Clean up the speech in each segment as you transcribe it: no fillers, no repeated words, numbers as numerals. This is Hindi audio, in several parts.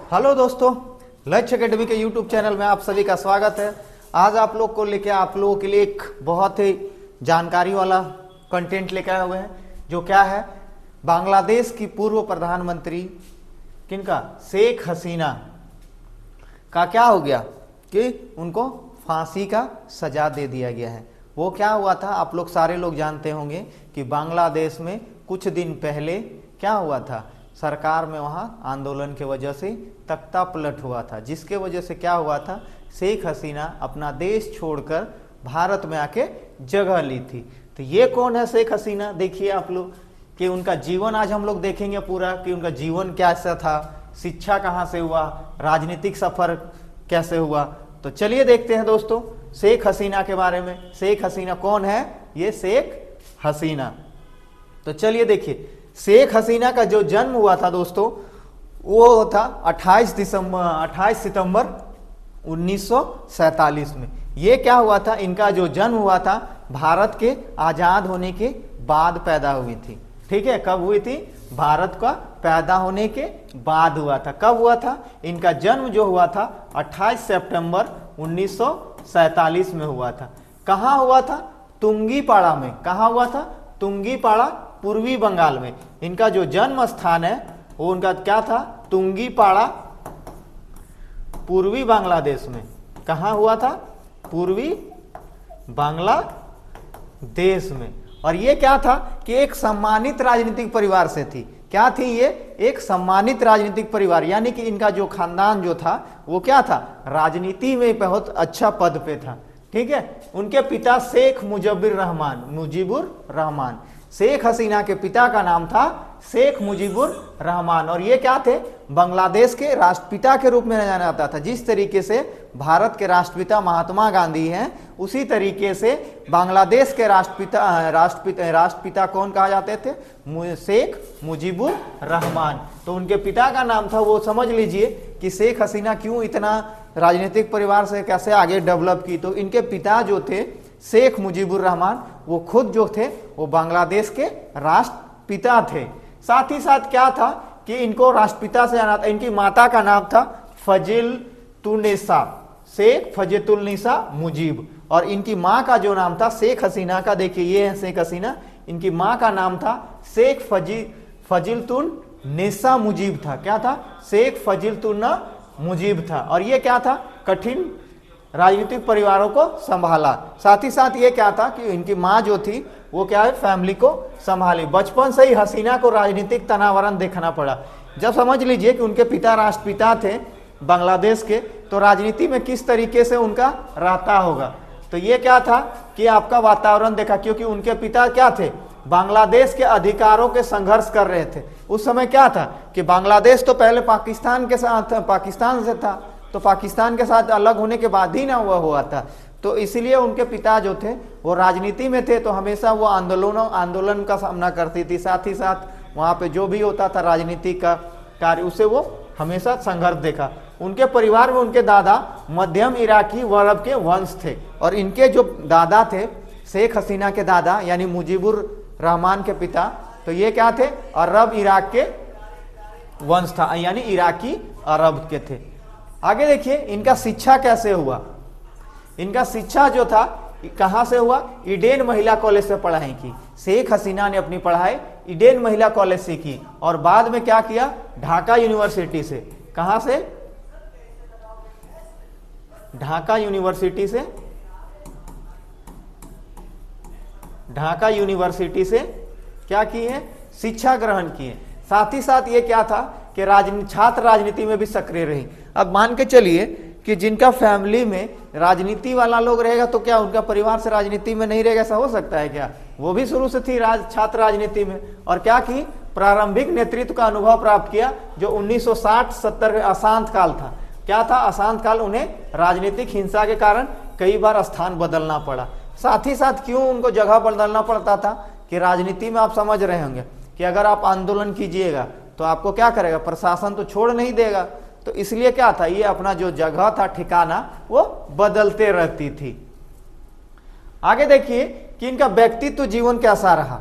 हेलो दोस्तों, लक्ष्य एकेडमी के यूट्यूब चैनल में आप सभी का स्वागत है। आज आप लोगों के लिए एक बहुत ही जानकारी वाला कंटेंट लेकर आए हुए हैं, जो क्या है, बांग्लादेश की पूर्व प्रधानमंत्री किनका, शेख हसीना का क्या हो गया कि उनको फांसी का सजा दे दिया गया है। वो क्या हुआ था, आप लोग सारे लोग जानते होंगे कि बांग्लादेश में कुछ दिन पहले क्या हुआ था, सरकार में वहाँ आंदोलन के वजह से तख्ता पलट हुआ था, जिसके वजह से क्या हुआ था, शेख हसीना अपना देश छोड़कर भारत में आके जगह ली थी। तो ये कौन है शेख हसीना, देखिए आप लोग कि उनका जीवन आज हम लोग देखेंगे पूरा कि उनका जीवन कैसा था, शिक्षा कहाँ से हुआ, राजनीतिक सफर कैसे हुआ। तो चलिए देखते हैं दोस्तों शेख हसीना के बारे में। शेख हसीना कौन है, ये शेख हसीना। तो चलिए देखिए, शेख हसीना का जो जन्म हुआ था दोस्तों, वो था 28 सितंबर 1947 में। ये क्या हुआ था, इनका जो जन्म हुआ था भारत के आजाद होने के बाद पैदा हुई थी। ठीक है, कब हुई थी, भारत का पैदा होने के बाद हुआ था। कब हुआ था, इनका जन्म जो हुआ था 28 सितंबर 1947 में हुआ था। कहाँ हुआ था, तुंगीपाड़ा में। कहाँ हुआ था, तुंगीपाड़ा, पूर्वी बंगाल में। इनका जो जन्म स्थान है वो उनका क्या था, तुंगीपाड़ा, पूर्वी बांग्लादेश में। कहाँ हुआ था, पूर्वी बांग्लादेश में। और ये क्या था कि एक सम्मानित राजनीतिक परिवार से थी। क्या थी ये, एक सम्मानित राजनीतिक परिवार, यानी कि इनका जो खानदान जो था वो क्या था, राजनीति में बहुत अच्छा पद पे था। ठीक है, उनके पिता शेख मुजीबुर रहमान। शेख हसीना के पिता का नाम था शेख मुजीबुर रहमान, और ये क्या थे, बांग्लादेश के राष्ट्रपिता के रूप में जाना जाता था। जिस तरीके से भारत के राष्ट्रपिता महात्मा गांधी हैं, उसी तरीके से बांग्लादेश के राष्ट्रपिता कौन कहा जाते थे, शेख मुजीबुर रहमान। तो उनके पिता का नाम था, वो समझ लीजिए कि शेख हसीना क्यों इतना राजनीतिक परिवार से कैसे आगे डेवलप की। तो इनके पिता जो थे शेख मुजीबुर रहमान, वो खुद जो थे वो बांग्लादेश के राष्ट्रपिता थे। साथ ही साथ क्या था कि इनको राष्ट्रपिता से जाना था। इनकी माता का नाम था फजिलतुन्नेसा, शेख फजिलतुन्नेसा मुजीब, और इनकी माँ का जो नाम था शेख हसीना का, देखिए ये है शेख हसीना, इनकी माँ का नाम था शेख फजिलतुन्नेसा मुजीब था। क्या था, शेख फजिलतुन्ना मुजीब था। और ये क्या था, कठिन राजनीतिक परिवारों को संभाला। साथ ही साथ ये क्या था कि इनकी माँ जो थी वो क्या है, फैमिली को संभाली। बचपन से ही हसीना को राजनीतिक तनावरण देखना पड़ा। जब समझ लीजिए कि उनके पिता राष्ट्रपिता थे बांग्लादेश के, तो राजनीति में किस तरीके से उनका रहता होगा। तो ये क्या था कि आपका वातावरण देखा, क्योंकि उनके पिता क्या थे, बांग्लादेश के अधिकारों के संघर्ष कर रहे थे। उस समय क्या था कि बांग्लादेश तो पहले पाकिस्तान के साथ, पाकिस्तान से था, तो पाकिस्तान के साथ अलग होने के बाद ही ना हुआ था। तो इसलिए उनके पिता जो थे वो राजनीति में थे, तो हमेशा वो आंदोलन का सामना करती थी। साथ ही साथ वहाँ पे जो भी होता था राजनीति का कार्य, उसे वो हमेशा संघर्ष देखा। उनके परिवार में उनके दादा मध्यम इराकी वर्ग के वंश थे, और इनके जो दादा थे, शेख हसीना के दादा यानी मुजीबुर रहमान के पिता, तो ये क्या थे, अरब इराक के वंश था, यानी इराकी अरब के थे। आगे देखिए इनका शिक्षा कैसे हुआ। इनका शिक्षा जो था कहाँ से हुआ, ईडेन महिला कॉलेज से पढ़ाई की। शेख हसीना ने अपनी पढ़ाई ईडेन महिला कॉलेज से की, और बाद में क्या किया, ढाका यूनिवर्सिटी से। कहाँ से, ढाका यूनिवर्सिटी से, ढाका यूनिवर्सिटी से क्या की है, शिक्षा ग्रहण की है। साथ ही साथ ये क्या था कि छात्र राजनीति में भी सक्रिय रही। अब मान के चलिए कि जिनका फैमिली में राजनीति वाला लोग रहेगा, तो क्या उनका परिवार से राजनीति में नहीं रहेगा, ऐसा हो सकता है क्या। वो भी शुरू से थी छात्र राजनीति में, और क्या की, प्रारंभिक नेतृत्व का अनुभव प्राप्त किया, जो 1960-70 अशांत काल था। क्या था, अशांत काल। उन्हें राजनीतिक हिंसा के कारण कई बार स्थान बदलना पड़ा। साथ ही साथ क्यों उनको जगह बदलना पड़ता था कि राजनीति में आप समझ रहे होंगे कि अगर आप आंदोलन कीजिएगा तो आपको क्या करेगा, प्रशासन तो छोड़ नहीं देगा। तो इसलिए क्या था, ये अपना जो जगह था, ठिकाना, वो बदलते रहती थी। आगे देखिए कि इनका व्यक्तित्व जीवन कैसा रहा।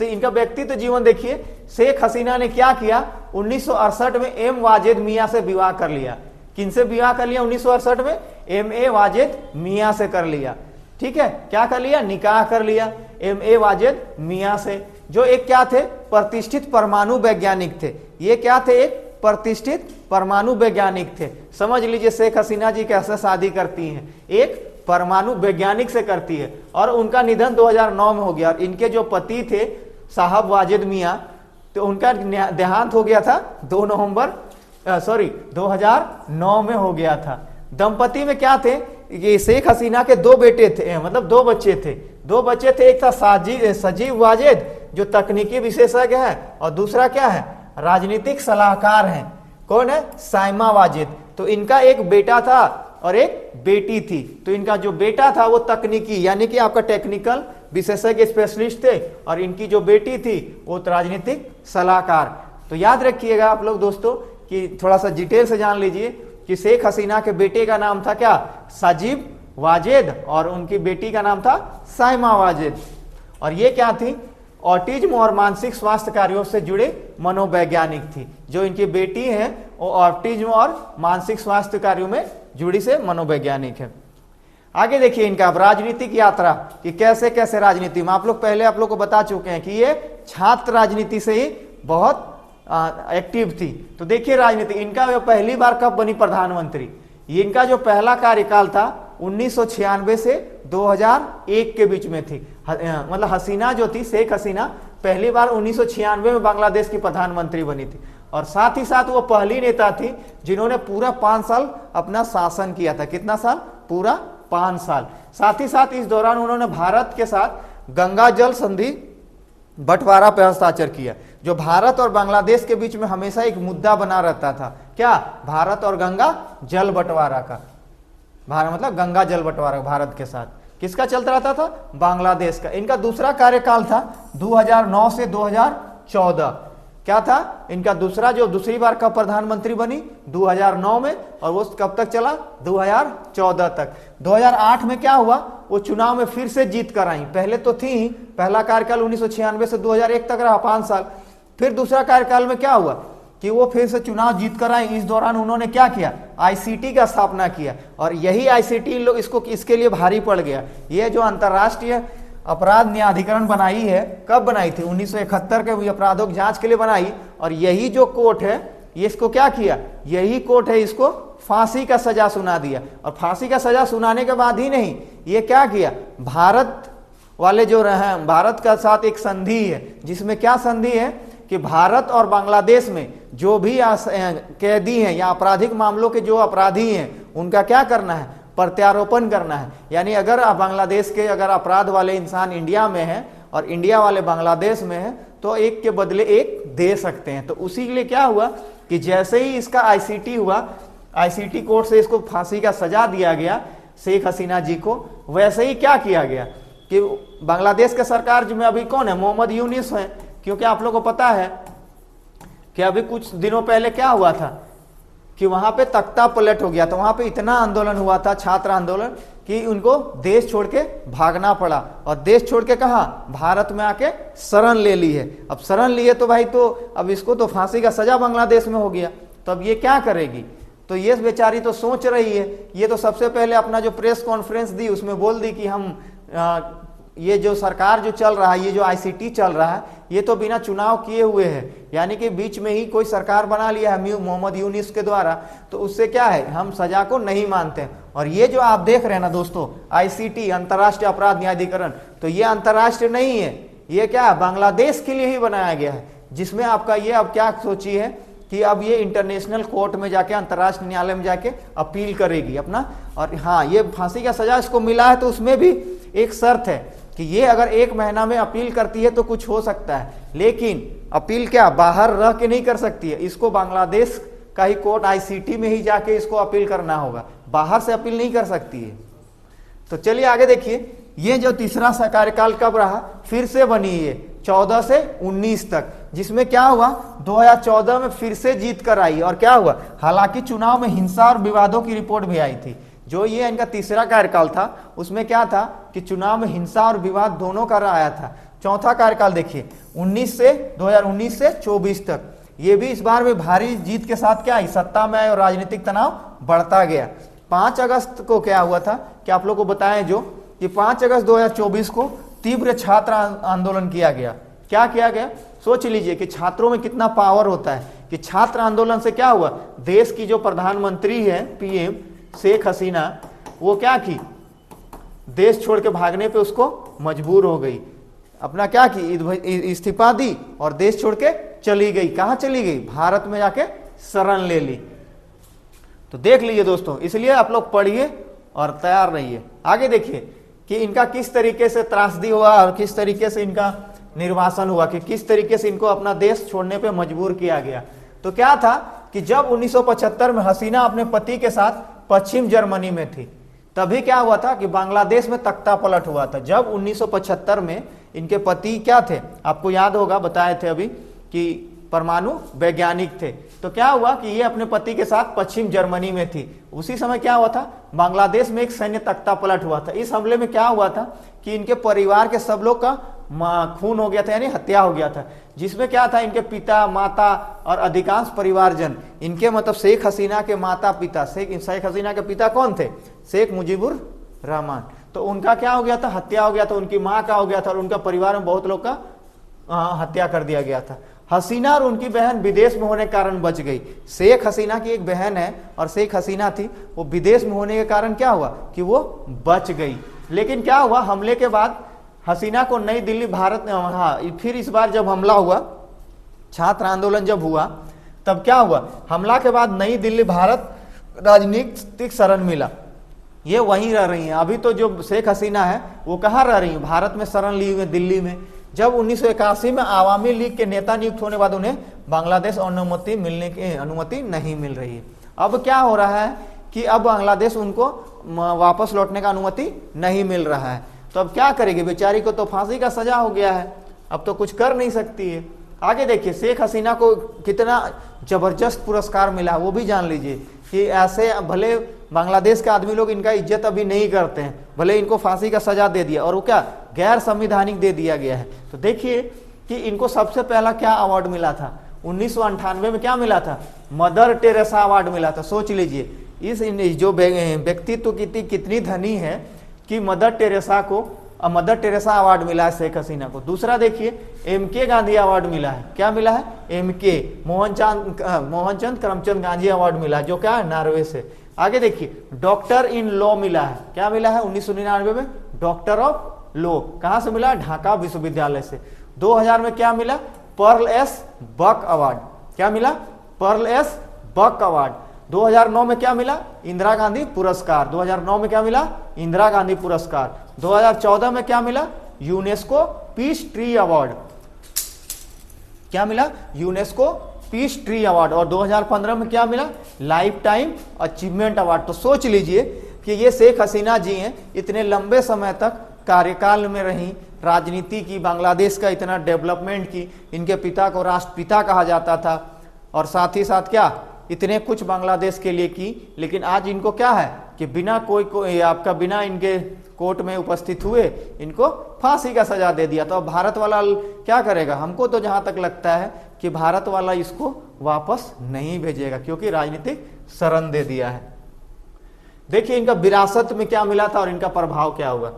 तो इनका व्यक्तित्व जीवन देखिए, शेख हसीना ने क्या किया, 1968 में एम वाजिद मियां से विवाह कर लिया। किनसे विवाह कर लिया 1968 में? एम.ए. वाजिद मियां से कर लिया। ठीक है, क्या कर लिया, निकाह कर लिया एम.ए. वाजिद मियां से, जो एक क्या थे, प्रतिष्ठित परमाणु वैज्ञानिक थे। ये क्या थे, एक प्रतिष्ठित परमाणु वैज्ञानिक थे। समझ लीजिए शेख हसीना जी कैसे शादी करती हैं, एक परमाणु वैज्ञानिक से करती है, और उनका निधन 2009 में हो गया। और इनके जो पति थे साहब वाजिद मियां, तो उनका देहांत हो गया था 2009 में हो गया था। दंपति में क्या थे, ये शेख हसीना के दो बेटे थे, मतलब दो बच्चे थे। एक था सजीव वाजिद जो तकनीकी विशेषज्ञ है, और दूसरा क्या है, राजनीतिक सलाहकार हैं। कौन है, साइमा वाजिद। तो इनका एक बेटा था और एक बेटी थी। तो इनका जो बेटा था वो तकनीकी यानी कि आपका टेक्निकल विशेषज्ञ स्पेशलिस्ट थे, और इनकी जो बेटी थी वो राजनीतिक सलाहकार। तो याद रखिएगा आप लोग दोस्तों कि थोड़ा सा डिटेल से जान लीजिए कि शेख हसीना के बेटे का नाम था क्या, सजीव वाजिद, और उनकी बेटी का नाम था साइमा वाजिद। और ये क्या थी, ऑटिज्म और मानसिक स्वास्थ्य कार्यों से जुड़े मनोवैज्ञानिक थी। जो इनकी बेटी है वो ऑटिज्म और मानसिक स्वास्थ्य कार्यों में जुड़ी से मनोवैज्ञानिक है। आगे देखिए इनका राजनीतिक यात्रा कि कैसे कैसे राजनीति में, आप लोग को बता चुके हैं कि ये छात्र राजनीति से ही बहुत एक्टिव थी। तो देखिए राजनीति, इनका पहली बार कब बनी प्रधानमंत्री, इनका जो पहला कार्यकाल था 1996 से 2001 के बीच में थी। मतलब हसीना जो थी, शेख हसीना पहली बार 1996 में बांग्लादेश की प्रधानमंत्री बनी थी, और साथ ही साथ वो पहली नेता थी जिन्होंने पूरा 5 साल अपना शासन किया था। कितना साल, पूरा 5 साल। साथ ही साथ इस दौरान उन्होंने भारत के साथ गंगा जल संधि बंटवारा पर हस्ताक्षर किया, जो भारत और बांग्लादेश के बीच में हमेशा एक मुद्दा बना रहता था। क्या, भारत और गंगा जल बंटवारा का, भारत मतलब गंगा जल बंटवारा भारत के साथ किसका चलता रहता था, बांग्लादेश का। इनका दूसरा कार्यकाल था 2009 से 2014। क्या था इनका दूसरी बार कब प्रधानमंत्री बनी, 2009 में, और वो कब तक चला, 2014 तक। 2008 में क्या हुआ, वो चुनाव में फिर से जीत कर आई। पहले तो थी ही, पहला कार्यकाल 1996 से 2001 तक रहा, 5 साल। फिर दूसरा कार्यकाल में क्या हुआ कि वो फिर से चुनाव जीत कर आई। इस दौरान उन्होंने क्या किया, आईसीटी का स्थापना किया, और यही आईसीटी लोग इसके लिए भारी पड़ गया। ये जो अंतर्राष्ट्रीय अपराध न्यायाधिकरण बनाई है, कब बनाई थी, 1971 के अपराधों की जांच के लिए बनाई। और यही जो कोर्ट है ये इसको क्या किया, यही कोर्ट है इसको फांसी का सजा सुना दिया। और फांसी का सजा सुनाने के बाद ही नहीं, ये क्या किया, भारत वाले जो रहे, भारत का साथ एक संधि है, जिसमें क्या संधि है कि भारत और बांग्लादेश में जो भी कैदी हैं या आपराधिक मामलों के जो अपराधी हैं उनका क्या करना है, प्रत्यारोपण करना है। यानी अगर बांग्लादेश के अगर अपराध वाले इंसान इंडिया में हैं और इंडिया वाले बांग्लादेश में हैं तो एक के बदले एक दे सकते हैं। तो उसी के लिए क्या हुआ कि जैसे ही इसका आईसीटी हुआ, आईसीटी कोर्ट से इसको फांसी का सजा दिया गया शेख हसीना जी को, वैसे ही क्या किया गया कि बांग्लादेश के सरकार में अभी कौन है, मोहम्मद यूनिस है। क्योंकि आप लोगों को पता है कि अभी कुछ दिनों पहले क्या हुआ था कि वहां पे तख्ता पलट हो गया था। वहां पे इतना आंदोलन हुआ था, छात्र आंदोलन, कि उनको देश छोड़ के भागना पड़ा। और देश छोड़ के कहा, भारत में आके शरण ले ली है। अब शरण लिए तो भाई, तो अब इसको तो फांसी का सजा बांग्लादेश में हो गया, तो अब ये क्या करेगी। तो ये बेचारी तो सोच रही है, ये तो सबसे पहले अपना जो प्रेस कॉन्फ्रेंस दी उसमें बोल दी कि हम ये जो सरकार जो चल रहा है, ये जो आईसीटी चल रहा है, ये तो बिना चुनाव किए हुए है, यानी कि बीच में ही कोई सरकार बना लिया है मोहम्मद यूनिस के द्वारा, तो उससे क्या है, हम सजा को नहीं मानते। और ये जो आप देख रहे हैं ना दोस्तों, आईसीटी अंतर्राष्ट्रीय अपराध न्यायाधिकरण, तो ये अंतर्राष्ट्रीय नहीं है, ये क्या है, बांग्लादेश के लिए ही बनाया गया है, जिसमें आपका ये अब क्या सोची है कि अब ये इंटरनेशनल कोर्ट में जाके, अंतर्राष्ट्रीय न्यायालय में जाके अपील करेगी अपना। और हाँ, ये फांसी का सजा इसको मिला है, तो उसमें भी एक शर्त है कि ये अगर 1 महीना में अपील करती है तो कुछ हो सकता है, लेकिन अपील क्या बाहर रह के नहीं कर सकती है, इसको बांग्लादेश का ही कोर्ट आईसीटी में ही जाके इसको अपील करना होगा, बाहर से अपील नहीं कर सकती है। तो चलिए आगे देखिए, ये जो तीसरा कार्यकाल कब रहा, फिर से बनी ये 14 से 19 तक, जिसमें क्या हुआ, 2014 में फिर से जीत कर आई। और क्या हुआ, हालांकि चुनाव में हिंसा और विवादों की रिपोर्ट भी आई थी। जो ये इनका तीसरा कार्यकाल था उसमें क्या था कि चुनाव में हिंसा और विवाद दोनों का आया था। चौथा कार्यकाल देखिए, 2019 से 24 तक। ये भी इस बार भी भारी जीत के साथ क्या आई, सत्ता में आए और राजनीतिक तनाव बढ़ता गया। 5 अगस्त को क्या हुआ था कि आप लोग को बताएं जो कि 5 अगस्त 2024 को तीव्र छात्र आंदोलन किया गया। क्या किया गया, सोच लीजिए कि छात्रों में कितना पावर होता है कि छात्र आंदोलन से क्या हुआ, देश की जो प्रधानमंत्री है पीएम शेख हसीना, वो क्या की, देश छोड़ के भागने पे उसको मजबूर हो गई, अपना क्या की, इस्तीफा दी और देश छोड़ के चली गई। कहां चली गई, भारत में जाके शरण ले ली। तो देख लीजिए दोस्तों, इसलिए आप लोग पढ़िए और तैयार रहिए। आगे देखिए कि इनका किस तरीके से त्रासदी हुआ और किस तरीके से इनका निर्वासन हुआ, कि किस तरीके से इनको अपना देश छोड़ने पे मजबूर किया गया। तो क्या था कि जब 1975 में हसीना अपने पति के साथ पश्चिम जर्मनी में थी, तभी क्या हुआ था कि बांग्लादेश में तख्ता पलट हुआ था। जब 1975 में इनके पति क्या थे, आपको याद होगा, बताए थे अभी कि परमाणु वैज्ञानिक थे। तो क्या हुआ कि ये अपने पति के साथ पश्चिम जर्मनी में थी। उसी समय क्या हुआ था, बांग्लादेश में एक सैन्य तख्ता पलट हुआ था। इस हमले में क्या हुआ था कि इनके परिवार के सब लोग का खून हो गया था, यानी हत्या हो गया था, जिसमें क्या था, इनके पिता, माता और अधिकांश परिवारजन, इनके मतलब शेख हसीना के माता पिता, शेख हसीना के पिता कौन थे, शेख मुजीबुर रहमान, तो उनका क्या हो गया था, हत्या हो गया था, उनकी माँ का हो गया था और उनका परिवार में बहुत लोग का हत्या कर दिया गया था। हसीना और उनकी बहन विदेश में होने के कारण बच गई। शेख हसीना की एक बहन है और शेख हसीना थी, वो विदेश में होने के कारण क्या हुआ कि वो बच गई। लेकिन क्या हुआ, हमले के बाद हसीना को नई दिल्ली भारत, फिर इस बार जब हमला हुआ, छात्र आंदोलन जब हुआ, तब क्या हुआ, हमला के बाद नई दिल्ली भारत राजनीतिक शरण मिला। ये वहीं रह रही हैं। अभी तो जो शेख हसीना है वो कहाँ रह रही है, भारत में शरण ली हुई दिल्ली में। जब 1981 में आवामी लीग के नेता नियुक्त होने के बाद उन्हें बांग्लादेश अनुमति मिलने की अनुमति नहीं मिल रही है। अब क्या हो रहा है कि अब बांग्लादेश उनको वापस लौटने का अनुमति नहीं मिल रहा है। तो अब क्या करेगी, बेचारी को तो फांसी का सजा हो गया है, अब तो कुछ कर नहीं सकती है। आगे देखिए शेख हसीना को कितना जबरदस्त पुरस्कार मिला, वो भी जान लीजिए कि ऐसे भले बांग्लादेश के आदमी लोग इनका इज्जत अभी नहीं करते हैं, भले इनको फांसी का सजा दे दिया और वो क्या गैर संवैधानिक दे दिया गया है। तो देखिए कि इनको सबसे पहला क्या अवार्ड मिला था, 1998 में क्या मिला था, मदर टेरेसा अवार्ड मिला था। सोच लीजिए इस जो व्यक्तित्व कितनी धनी है कि मदर टेरेसा अवार्ड मिला है शेख हसीना को। दूसरा देखिए MK गांधी अवार्ड मिला है, क्या मिला है, MK मोहनचंद करमचंद गांधी अवार्ड मिला है, जो क्या है नॉर्वे से। आगे देखिए डॉक्टर इन लॉ मिला है, क्या मिला है 1999 में डॉक्टर ऑफ लॉ, कहां से मिला, ढाका विश्वविद्यालय से। 2000 में क्या मिला, पर्ल एस बक अवार्ड, क्या मिला, पर्ल एस बक अवार्ड। 2009 में क्या मिला, इंदिरा गांधी पुरस्कार, 2009 में क्या मिला, इंदिरा गांधी पुरस्कार। 2014 में क्या मिला, यूनेस्को पीस ट्री अवार्ड, क्या मिला, यूनेस्को पीस ट्री अवार्ड। और 2015 में क्या मिला, लाइफ टाइम अचीवमेंट अवार्ड। तो सोच लीजिए कि ये शेख हसीना जी हैं, इतने लंबे समय तक कार्यकाल में रही, राजनीति की, बांग्लादेश का इतना डेवलपमेंट की, इनके पिता को राष्ट्रपिता कहा जाता था और साथ ही साथ क्या इतने कुछ बांग्लादेश के लिए की। लेकिन आज इनको क्या है कि बिना आपका बिना इनके कोर्ट में उपस्थित हुए इनको फांसी का सजा दे दिया। तो अब भारत वाला क्या करेगा, हमको तो जहां तक लगता है कि भारत वाला इसको वापस नहीं भेजेगा, क्योंकि राजनीतिक शरण दे दिया है। देखिए इनका विरासत में क्या मिला था और इनका प्रभाव क्या हुआ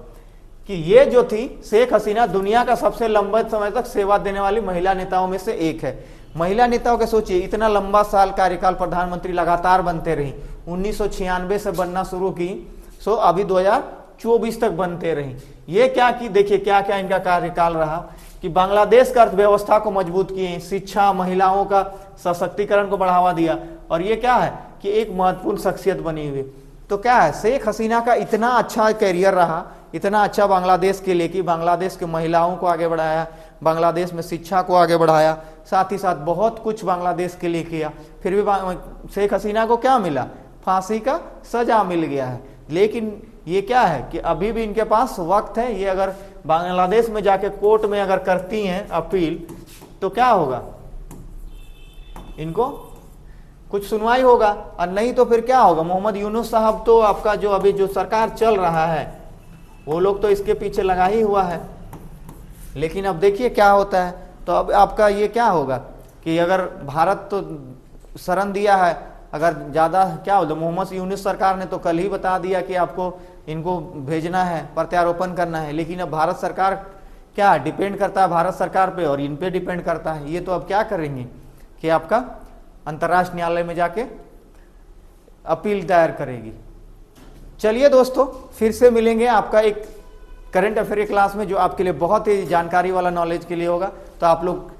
कि ये जो थी शेख हसीना दुनिया का सबसे लंबे समय तक सेवा देने वाली महिला नेताओं में से एक है। महिला नेताओं के सोचिए इतना लंबा साल कार्यकाल प्रधानमंत्री लगातार बनते रही, 1996 से बनना शुरू की, सो अभी 2024 तक बनते रही। ये क्या की, देखिए क्या क्या इनका कार्यकाल रहा कि बांग्लादेश का अर्थव्यवस्था को मजबूत किए, शिक्षा, महिलाओं का सशक्तिकरण को बढ़ावा दिया, और ये क्या है कि एक महत्वपूर्ण शख्सियत बनी हुई। तो क्या है, शेख हसीना का इतना अच्छा कैरियर रहा, इतना अच्छा बांग्लादेश के लिए कि बांग्लादेश के महिलाओं को आगे बढ़ाया, बांग्लादेश में शिक्षा को आगे बढ़ाया, साथ ही साथ बहुत कुछ बांग्लादेश के लिए किया। फिर भी शेख हसीना को क्या मिला, फांसी का सजा मिल गया है। लेकिन ये क्या है कि अभी भी इनके पास वक्त है, ये अगर बांग्लादेश में जाके कोर्ट में अगर करती हैं अपील तो क्या होगा, इनको कुछ सुनवाई होगा, और नहीं तो फिर क्या होगा, मोहम्मद यूनुस साहब तो आपका जो अभी जो सरकार चल रहा है वो लोग तो इसके पीछे लगा ही हुआ है। लेकिन अब देखिए क्या होता है, तो अब आपका ये क्या होगा कि अगर भारत तो शरण दिया है, अगर ज़्यादा क्या होता, मोहम्मद यूनुस सरकार ने तो कल ही बता दिया कि आपको इनको भेजना है, प्रत्यारोपण करना है, लेकिन अब भारत सरकार क्या डिपेंड करता है भारत सरकार पे और इन पे डिपेंड करता है। ये तो अब क्या करेंगे कि आपका अंतर्राष्ट्रीय न्यायालय में जाके अपील दायर करेगी। चलिए दोस्तों, फिर से मिलेंगे आपका एक करंट अफेयर क्लास में जो आपके लिए बहुत ही जानकारी वाला नॉलेज के लिए होगा। तो आप लोग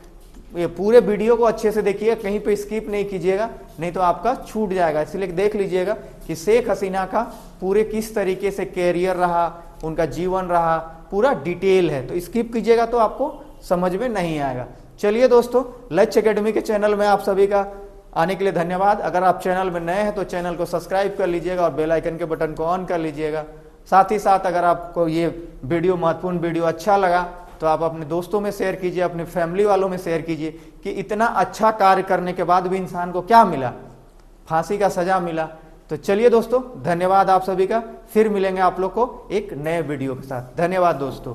ये पूरे वीडियो को अच्छे से देखिए, कहीं पे स्किप नहीं कीजिएगा, नहीं तो आपका छूट जाएगा। इसलिए देख लीजिएगा कि शेख हसीना का पूरे किस तरीके से कैरियर रहा, उनका जीवन रहा, पूरा डिटेल है। तो स्किप कीजिएगा तो आपको समझ में नहीं आएगा। चलिए दोस्तों, लक्ष्य एकेडमी के चैनल में आप सभी का आने के लिए धन्यवाद। अगर आप चैनल में नए हैं तो चैनल को सब्सक्राइब कर लीजिएगा और बेल आइकन के बटन को ऑन कर लीजिएगा। साथ ही साथ अगर आपको ये वीडियो महत्वपूर्ण वीडियो अच्छा लगा तो आप अपने दोस्तों में शेयर कीजिए, अपने फैमिली वालों में शेयर कीजिए कि इतना अच्छा कार्य करने के बाद भी इंसान को क्या मिला, फांसी का सजा मिला। तो चलिए दोस्तों, धन्यवाद आप सभी का। फिर मिलेंगे आप लोग को एक नए वीडियो के साथ। धन्यवाद दोस्तों।